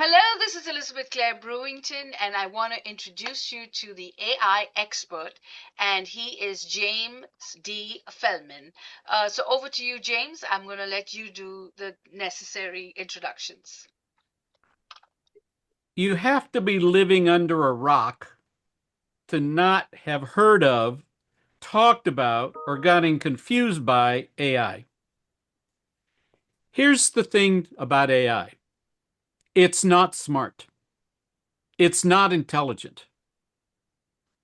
Hello, this is Elizabeth Clare Brewington, and I want to introduce you to the AI expert, and he is James D. Feldman. So over to you, James. I'm going to let you do the necessary introductions. You have to be living under a rock to not have heard of, talked about, or gotten confused by AI. Here's the thing about AI. It's not smart. It's not intelligent.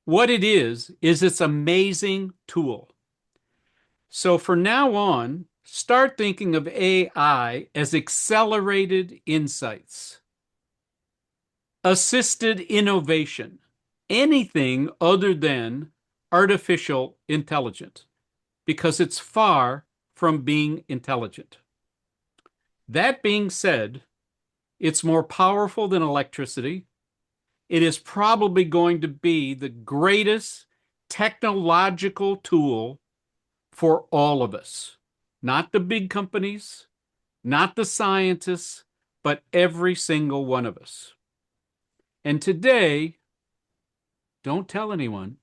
What it is it's amazing tool. So for now on, start thinking of AI as accelerated insights, assisted innovation, anything other than artificial intelligence, because it's far from being intelligent. That being said, it's more powerful than electricity. It is probably going to be the greatest technological tool for all of us, not the big companies, not the scientists, but every single one of us. And today, don't tell anyone,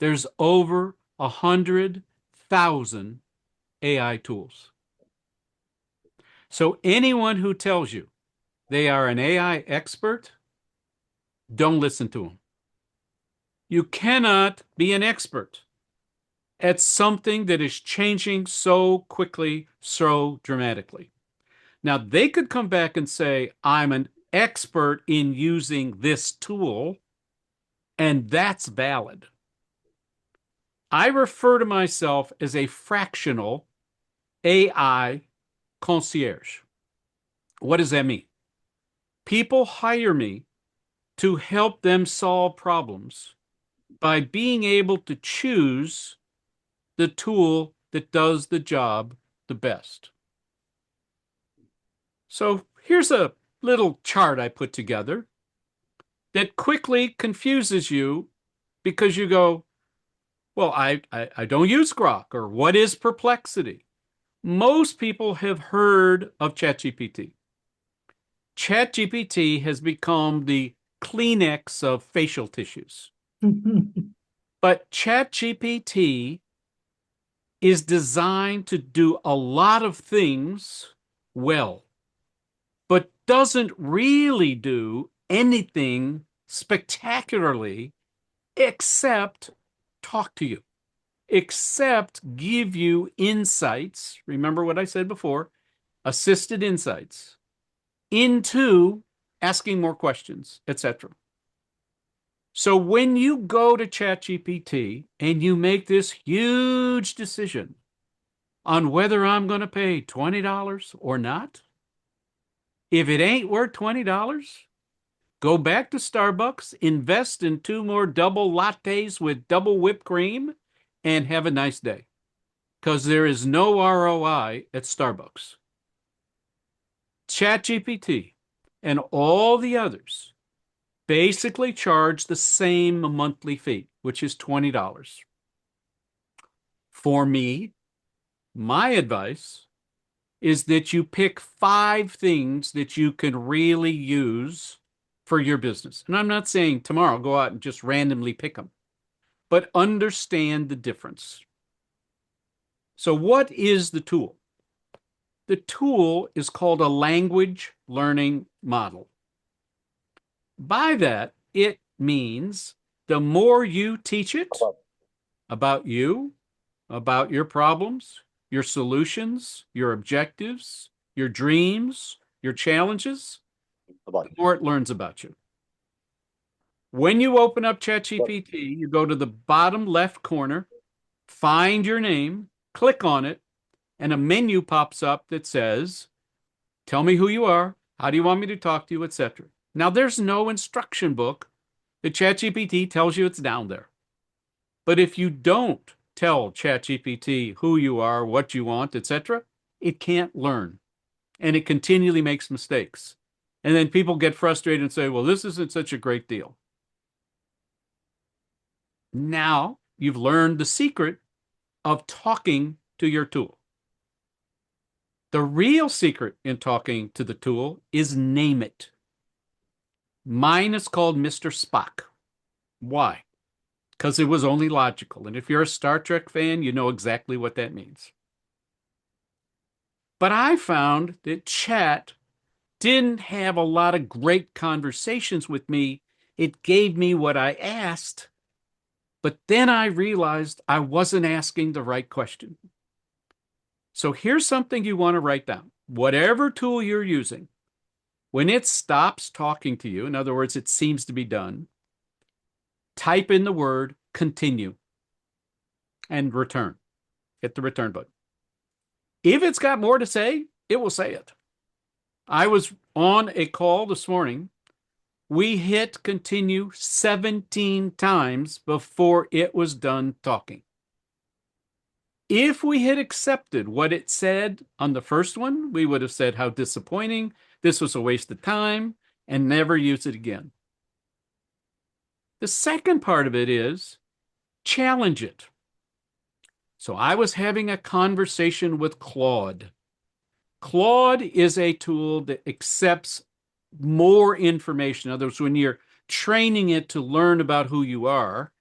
there's over 100,000 AI tools. So anyone who tells you they are an AI expert, don't listen to them. You cannot be an expert at something that is changing so quickly, so dramatically. Now, they could come back and say, I'm an expert in using this tool, and that's valid. I refer to myself as a fractional AI concierge. What does that mean? People hire me to help them solve problems by being able to choose the tool that does the job the best. So here's a little chart I put together that quickly confuses you because you go, well, I don't use Grok, or what is Perplexity? Most people have heard of ChatGPT. ChatGPT has become the Kleenex of facial tissues. But ChatGPT is designed to do a lot of things well, but doesn't really do anything spectacularly except talk to you, except give you insights. Remember what I said before, assisted insights into asking more questions, etc. So when you go to ChatGPT and you make this huge decision on whether I'm going to pay $20 or not, if it ain't worth $20, go back to Starbucks, invest in 2 more double lattes with double whipped cream, and have a nice day. Because there is no ROI at Starbucks. ChatGPT and all the others basically charge the same monthly fee, which is $20. For me, my advice is that you pick 5 things that you can really use for your business. And I'm not saying tomorrow go out and just randomly pick them, but understand the difference. So, what is the tool? The tool is called a language learning model. By that, it means the more you teach it about you, about your problems, your solutions, your objectives, your dreams, your challenges, the more it learns about you. When you open up ChatGPT, you go to the bottom left corner, find your name, click on it, and a menu pops up that says, tell me who you are, how do you want me to talk to you, etc. Now, there's no instruction book that ChatGPT tells you it's down there. But if you don't tell ChatGPT who you are, what you want, etc., it can't learn. And it continually makes mistakes. And then people get frustrated and say, well, this isn't such a great deal. Now you've learned the secret of talking to your tool. The real secret in talking to the tool is name it. Mine is called Mr. Spock. Why? Because it was only logical. And if you're a Star Trek fan, you know exactly what that means. But I found that chat didn't have a lot of great conversations with me. It gave me what I asked, but then I realized I wasn't asking the right question. So here's something you want to write down. Whatever tool you're using, when it stops talking to you, in other words, it seems to be done, type in the word continue and return. Hit the return button. If it's got more to say, it will say it. I was on a call this morning. We hit continue 17 times before it was done talking. If we had accepted what it said on the first one, we would have said how disappointing, this was a waste of time, and never use it again. The second part of it is challenge it. So I was having a conversation with Claude. Claude is a tool that accepts more information. In other words, when you're training it to learn about who you are,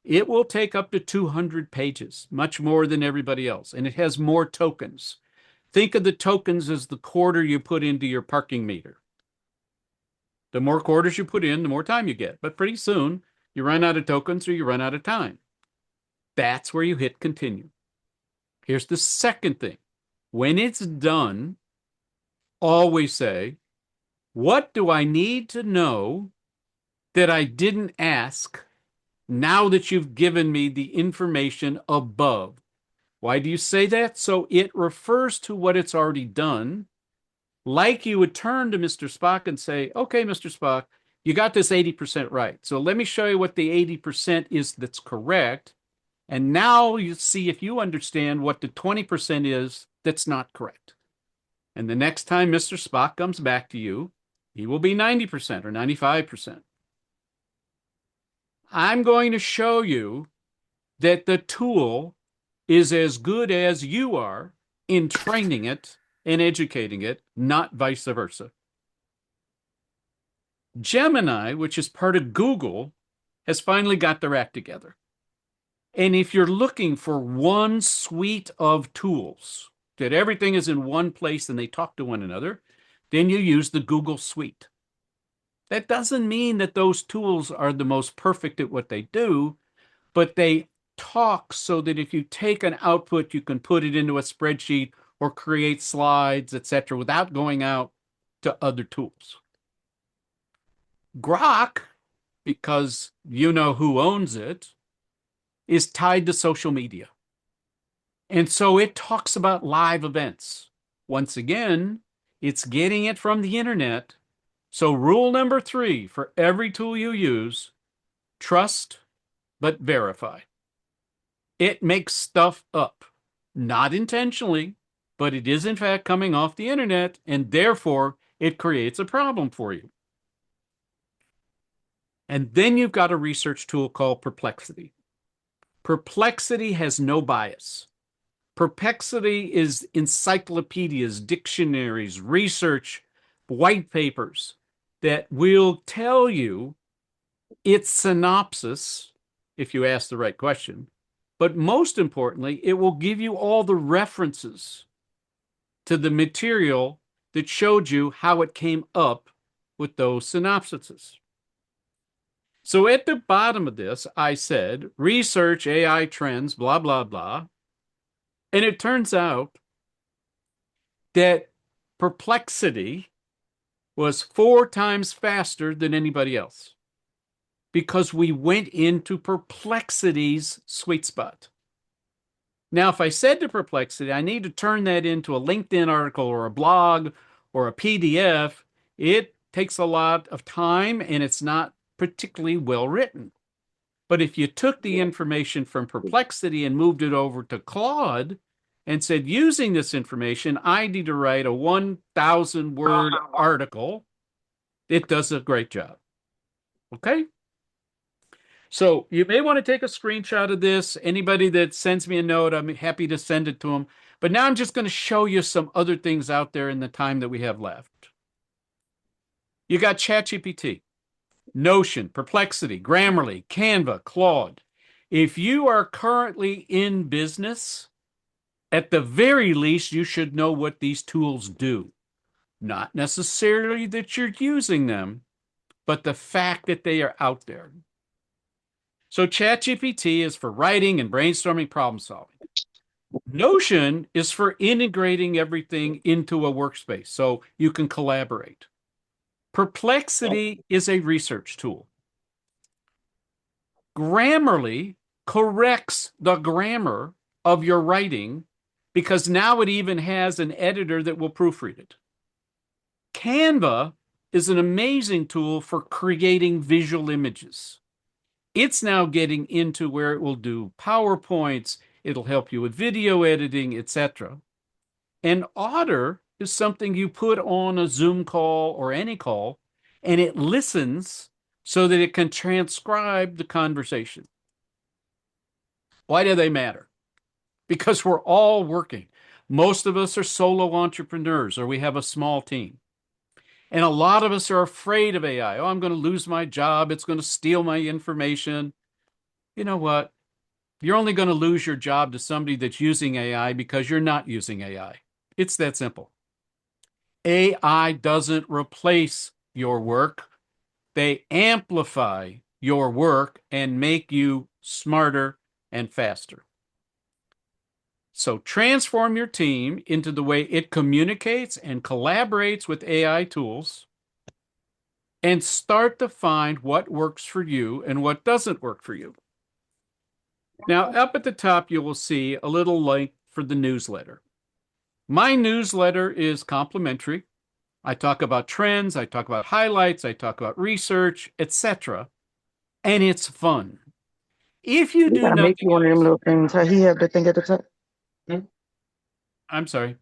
it will take up to 200 pages, much more than everybody else. And it has more tokens. Think of the tokens as the quarter you put into your parking meter. The more quarters you put in, the more time you get. But pretty soon, you run out of tokens or you run out of time. That's where you hit continue. Here's the second thing. When it's done, always say, what do I need to know that I didn't ask now that you've given me the information above? Why do you say that? So it refers to what it's already done, like you would turn to Mr. Spock and say, okay, Mr. Spock, you got this 80% right. So let me show you what the 80% is that's correct. And now you see if you understand what the 20% is that's not correct. And the next time Mr. Spock comes back to you, he will be 90% or 95%. I'm going to show you that the tool is as good as you are in training it and educating it, not vice versa. Gemini, which is part of Google, has finally got their act together. And if you're looking for one suite of tools, that everything is in one place and they talk to one another, then you use the Google suite. That doesn't mean that those tools are the most perfect at what they do, but they talk so that if you take an output, you can put it into a spreadsheet or create slides, etc., without going out to other tools. Grok, because you know who owns it, is tied to social media. And so it talks about live events. Once again, it's getting it from the internet. So rule number 3 for every tool you use, trust but verify. It makes stuff up, not intentionally, but it is in fact coming off the internet, and therefore it creates a problem for you. And then you've got a research tool called Perplexity. Perplexity has no bias. Perplexity is encyclopedias, dictionaries, research, white papers that will tell you its synopsis if you ask the right question. But most importantly, it will give you all the references to the material that showed you how it came up with those synopsises. So at the bottom of this, I said, research AI trends, blah, blah, blah. And it turns out that Perplexity was 4 times faster than anybody else because we went into Perplexity's sweet spot. Now, if I said to Perplexity, I need to turn that into a LinkedIn article or a blog or a PDF, it takes a lot of time and it's not particularly well written. But if you took the information from Perplexity and moved it over to Claude and said, using this information, I need to write a 1,000 word article, it does a great job. Okay? So you may want to take a screenshot of this. Anybody that sends me a note, I'm happy to send it to them. But now I'm just going to show you some other things out there in the time that we have left. You got ChatGPT. Notion, Perplexity, Grammarly, Canva, Claude. If you are currently in business, at the very least, you should know what these tools do. Not necessarily that you're using them, but the fact that they are out there. So ChatGPT is for writing and brainstorming problem solving. Notion is for integrating everything into a workspace so you can collaborate. Perplexity is a research tool. Grammarly corrects the grammar of your writing because now it even has an editor that will proofread it. Canva is an amazing tool for creating visual images. It's now getting into where it will do PowerPoints, it'll help you with video editing, etc. And Otter is something you put on a Zoom call or any call, and it listens so that it can transcribe the conversation. Why do they matter? Because we're all working. Most of us are solo entrepreneurs or we have a small team. And a lot of us are afraid of AI. Oh, I'm going to lose my job. It's going to steal my information. You know what? You're only going to lose your job to somebody that's using AI because you're not using AI. It's that simple. AI doesn't replace your work. They amplify your work and make you smarter and faster. So transform your team into the way it communicates and collaborates with AI tools and start to find what works for you and what doesn't work for you. Now, up at the top, you will see a little link for the newsletter. My newsletter is complimentary. I talk about trends, I talk about highlights, I talk about research, etc. And it's fun. If you You do gotta make nothing you one of them else, little things. How he have the thing at the top? Hmm? I'm sorry,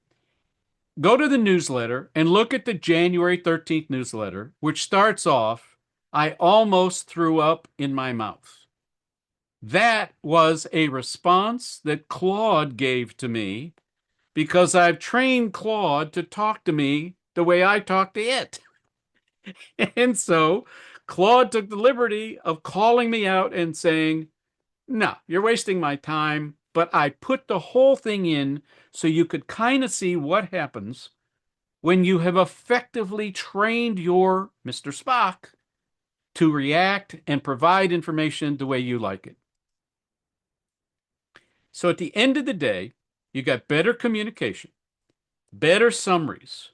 go to the newsletter and look at the January 13th newsletter, which starts off, I almost threw up in my mouth. That was a response that Claude gave to me because I've trained Claude to talk to me the way I talk to it. And so Claude took the liberty of calling me out and saying, no, you're wasting my time. But I put the whole thing in so you could kind of see what happens when you have effectively trained your Mr. Spock to react and provide information the way you like it. So at the end of the day, you got better communication, better summaries,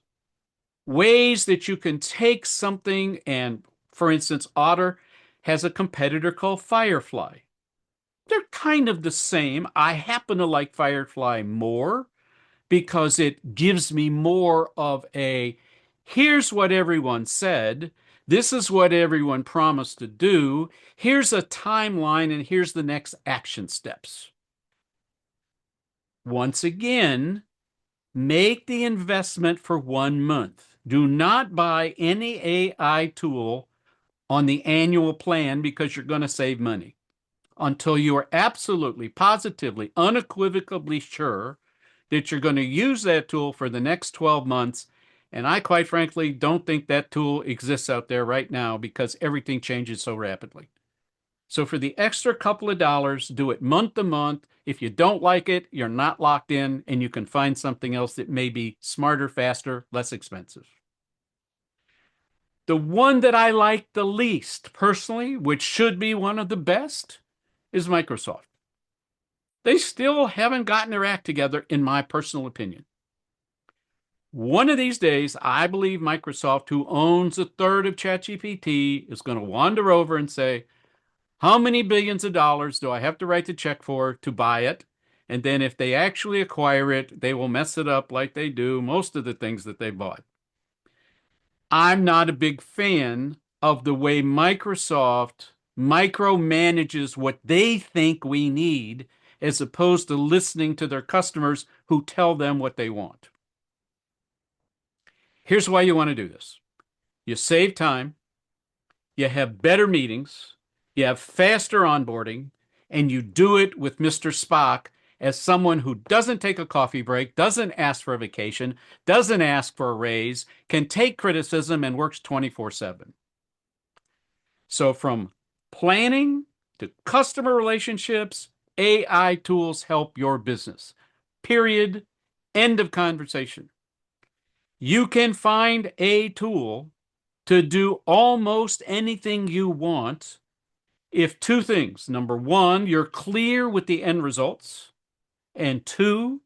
ways that you can take something and, for instance, Otter has a competitor called Firefly. They're kind of the same. I happen to like Firefly more because it gives me more of a here's what everyone said. This is what everyone promised to do. Here's a timeline, and here's the next action steps. Once again, make the investment for 1 month. Do not buy any AI tool on the annual plan because you're going to save money until you are absolutely, positively, unequivocally sure that you're going to use that tool for the next 12 months. And I, quite frankly, don't think that tool exists out there right now because everything changes so rapidly. So for the extra couple of dollars, do it month to month. If you don't like it, you're not locked in, and you can find something else that may be smarter, faster, less expensive. The one that I like the least personally, which should be one of the best, is Microsoft. They still haven't gotten their act together, in my personal opinion. One of these days, I believe Microsoft, who owns a third of ChatGPT, is going to wander over and say, how many billions of dollars do I have to write the check for to buy it? And then if they actually acquire it, they will mess it up like they do most of the things that they bought. I'm not a big fan of the way Microsoft micromanages what they think we need as opposed to listening to their customers who tell them what they want. Here's why you want to do this. You save time, you have better meetings, you have faster onboarding, and you do it with Mr. Spock as someone who doesn't take a coffee break, doesn't ask for a vacation, doesn't ask for a raise, can take criticism, and works 24/7. So from planning to customer relationships, AI tools help your business. Period. End of conversation. You can find a tool to do almost anything you want if two things. Number one, you're clear with the end results. And two,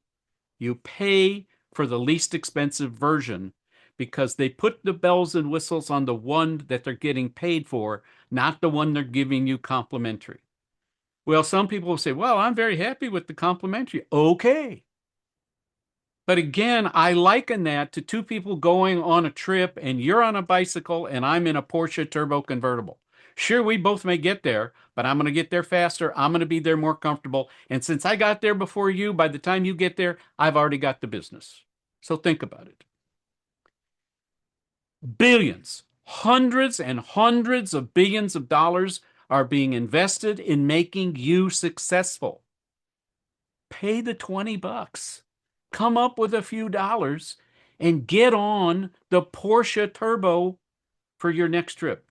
you pay for the least expensive version because they put the bells and whistles on the one that they're getting paid for, not the one they're giving you complimentary. Well, some people will say, well, I'm very happy with the complimentary. Okay. But again, I liken that to two people going on a trip and you're on a bicycle and I'm in a Porsche turbo convertible. Sure, we both may get there, but I'm going to get there faster. I'm going to be there more comfortable. And since I got there before you, by the time you get there, I've already got the business. So think about it. Billions, hundreds and hundreds of billions of dollars are being invested in making you successful. Pay the $20. Come up with a few dollars and get on the Porsche Turbo for your next trip.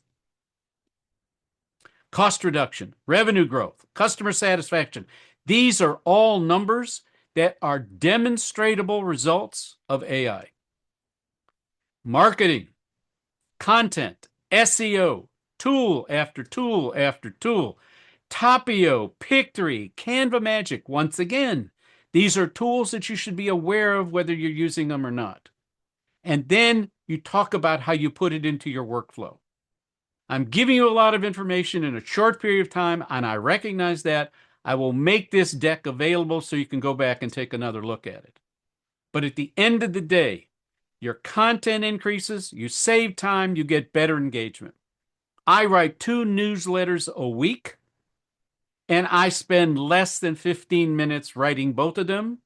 Cost reduction, revenue growth, customer satisfaction. These are all numbers that are demonstratable results of AI. Marketing, content, SEO, tool after tool after tool. Tapio, Pictory, Canva Magic. Once again, these are tools that you should be aware of whether you're using them or not. And then you talk about how you put it into your workflow. I'm giving you a lot of information in a short period of time, and I recognize that. I will make this deck available so you can go back and take another look at it. But at the end of the day, your content increases, you save time, you get better engagement. I write 2 newsletters a week, and I spend less than 15 minutes writing both of them,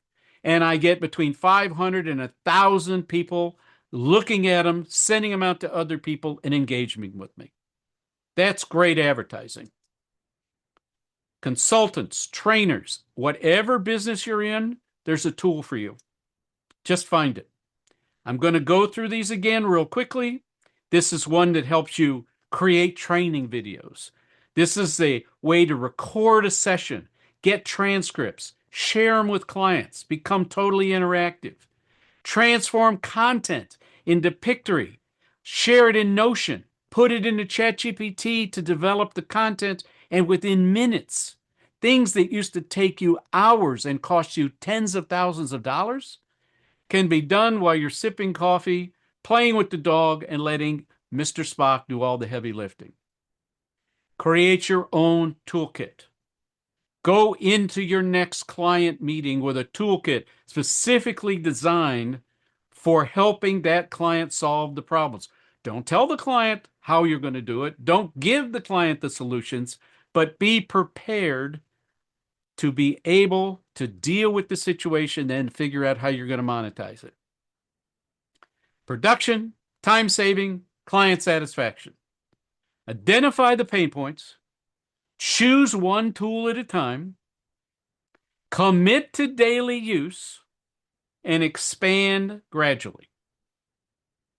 and I get between 500 and 1,000 people looking at them, sending them out to other people, and engaging with me. That's great advertising. Consultants, trainers, whatever business you're in, there's a tool for you. Just find it. I'm going to go through these again real quickly. This is one that helps you create training videos. This is a way to record a session, get transcripts, share them with clients, become totally interactive. Transform content into Pictory, share it in Notion, put it into ChatGPT to develop the content, and within minutes, things that used to take you hours and cost you tens of thousands of dollars can be done while you're sipping coffee, playing with the dog, and letting Mr. Spock do all the heavy lifting. Create your own toolkit. Go into your next client meeting with a toolkit specifically designed for helping that client solve the problems. Don't tell the client how you're going to do it. Don't give the client the solutions, but be prepared to be able to deal with the situation and figure out how you're going to monetize it. Production, time saving, client satisfaction. Identify the pain points. Choose one tool at a time. Commit to daily use and expand gradually.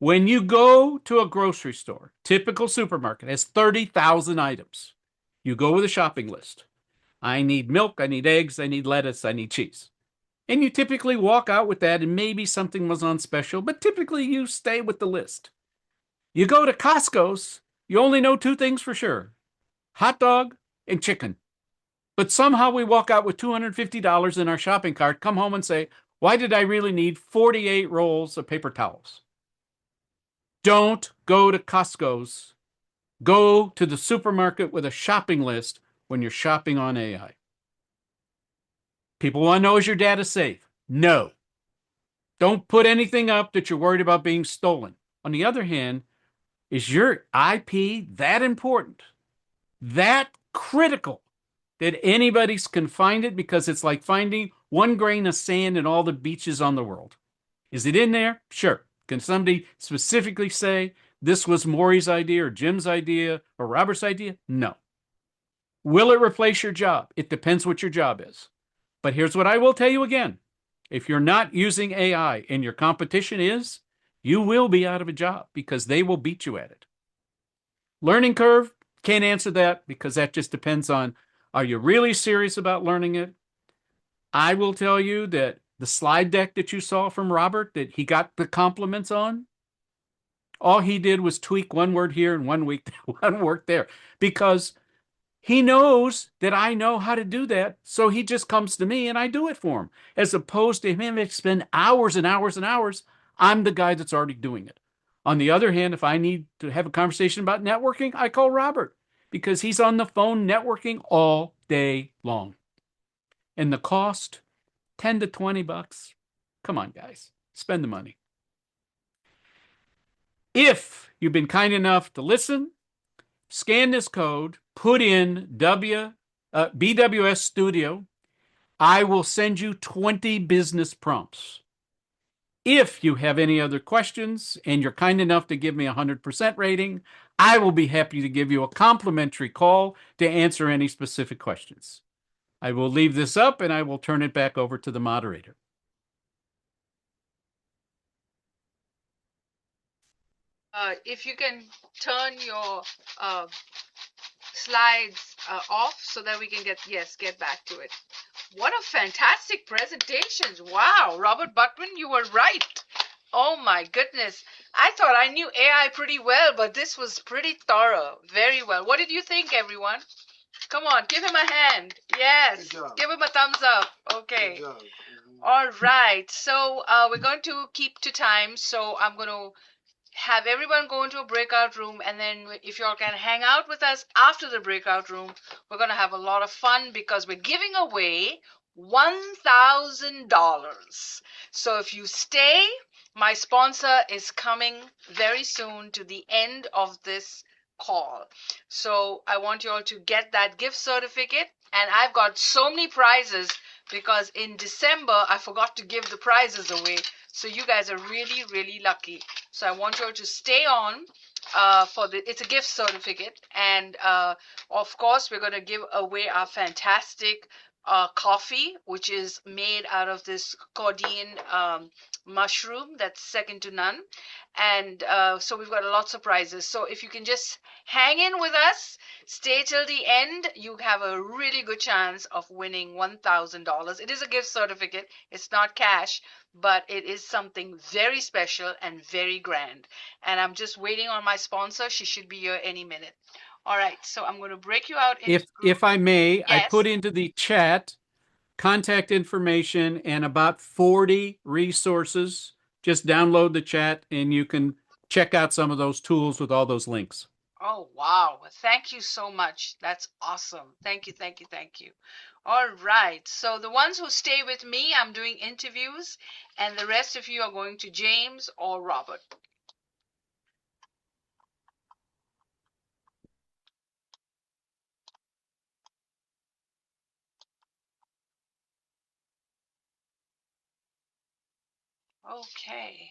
When you go to a grocery store, typical supermarket has 30,000 items. You go with a shopping list. I need milk, I need eggs, I need lettuce, I need cheese. And you typically walk out with that, and maybe something was on special, but typically you stay with the list. You go to Costco's, you only know 2 things for sure: hot dog and chicken. But somehow we walk out with $250 in our shopping cart, come home and say, why did I really need 48 rolls of paper towels? Don't go to Costco's. Go to the supermarket with a shopping list when you're shopping on AI. People want to know, is your data safe? No. Don't put anything up that you're worried about being stolen. On the other hand, is your IP that important, that critical, that anybody can find it? Because it's like finding 1 grain of sand in all the beaches on the world. Is it in there? Sure. Can somebody specifically say this was Maury's idea or Jim's idea or Robert's idea? No. Will it replace your job? It depends what your job is. But here's what I will tell you again. If you're not using AI and your competition is, you will be out of a job because they will beat you at it. Learning curve, Can't answer that because that just depends on, are you really serious about learning it? I will tell you that the slide deck that you saw from Robert that he got the compliments on, all he did was tweak one word here and one word there, because he knows that I know how to do that. So he just comes to me and I do it for him, as opposed to him having to spend hours and hours and hours. I'm the guy that's already doing it. On the other hand, if I need to have a conversation about networking, I call Robert because he's on the phone networking all day long. And the cost, 10 to 20 bucks. Come on, guys, spend the money. If you've been kind enough to listen, scan this code, put in BWS Studio. I will send you 20 business prompts. If you have any other questions and you're kind enough to give me a 100% rating, I will be happy to give you a complimentary call to answer any specific questions. I will leave this up and I will turn it back over to the moderator. If you can turn your slides off so that we can get back to it. What a fantastic presentation. Wow, Robert Butwin, you were right. Oh my goodness. I thought I knew AI pretty well, but this was pretty thorough. Very well. What did you think, everyone? Come on, give him a hand. Yes, give him a thumbs up. Okay. All right. So we're going to keep to time. So I'm going to have everyone go into a breakout room, and then if y'all can hang out with us after the breakout room, we're going to have a lot of fun because we're giving away $1,000. So if you stay, my sponsor is coming very soon to the end of this call. So I want you all to get that gift certificate, and I've got so many prizes because in December I forgot to give the prizes away. So you guys are really, really lucky. So I want you all to stay on it's a gift certificate. And of course, we're going to give away our fantastic coffee, which is made out of this cordean mushroom that's second to none. And so we've got lots of prizes. So if you can just hang in with us, stay till the end, you have a really good chance of winning $1,000. It is a gift certificate. It's not cash, but it is something very special and very grand. And I'm just waiting on my sponsor. She should be here any minute. All right, so I'm going to break you out into If I may, yes. I put into the chat contact information and about 40 resources. Just download the chat and you can check out some of those tools with all those links. Oh, wow. Thank you so much. That's awesome. Thank you, thank you, thank you. All right. So the ones who stay with me, I'm doing interviews, and the rest of you are going to James or Robert. Okay.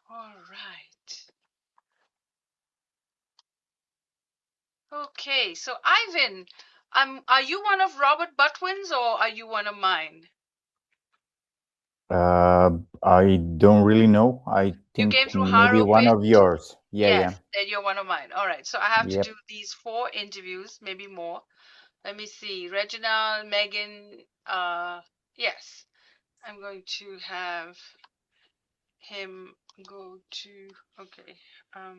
All right. Okay. So Ivan, are you one of Robert Butwin's or are you one of mine? I don't really know. I think came through maybe one Harrowpit? of yours. Yeah, Yes, yeah. then you're one of mine. All right. So I have to Yep. do these 4 interviews, maybe more. Let me see. Reginald, Megan, yes. I'm going to have him go to, okay. All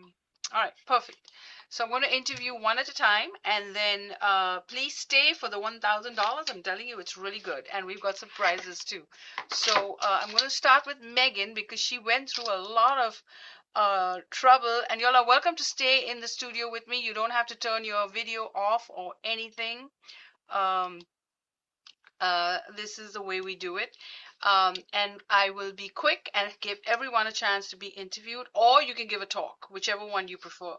right, perfect. So I'm going to interview one at a time, and then please stay for the $1,000. I'm telling you, it's really good, and we've got some prizes too. So I'm going to start with Megan because she went through a lot of trouble, and y'all are welcome to stay in the studio with me. You don't have to turn your video off or anything. This is the way we do it. And I will be quick and give everyone a chance to be interviewed, or you can give a talk, whichever one you prefer.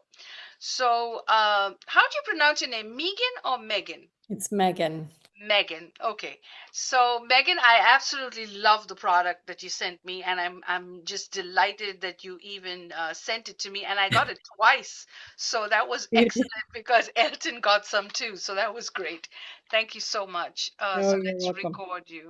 So, how do you pronounce your name? Megan or Megan? It's Megan. Megan. Okay. So, Megan, I absolutely love the product that you sent me, and I'm just delighted that you even sent it to me, and I got it twice. So that was excellent because Elton got some too. So that was great. Thank you so much. So you're let's welcome. record you.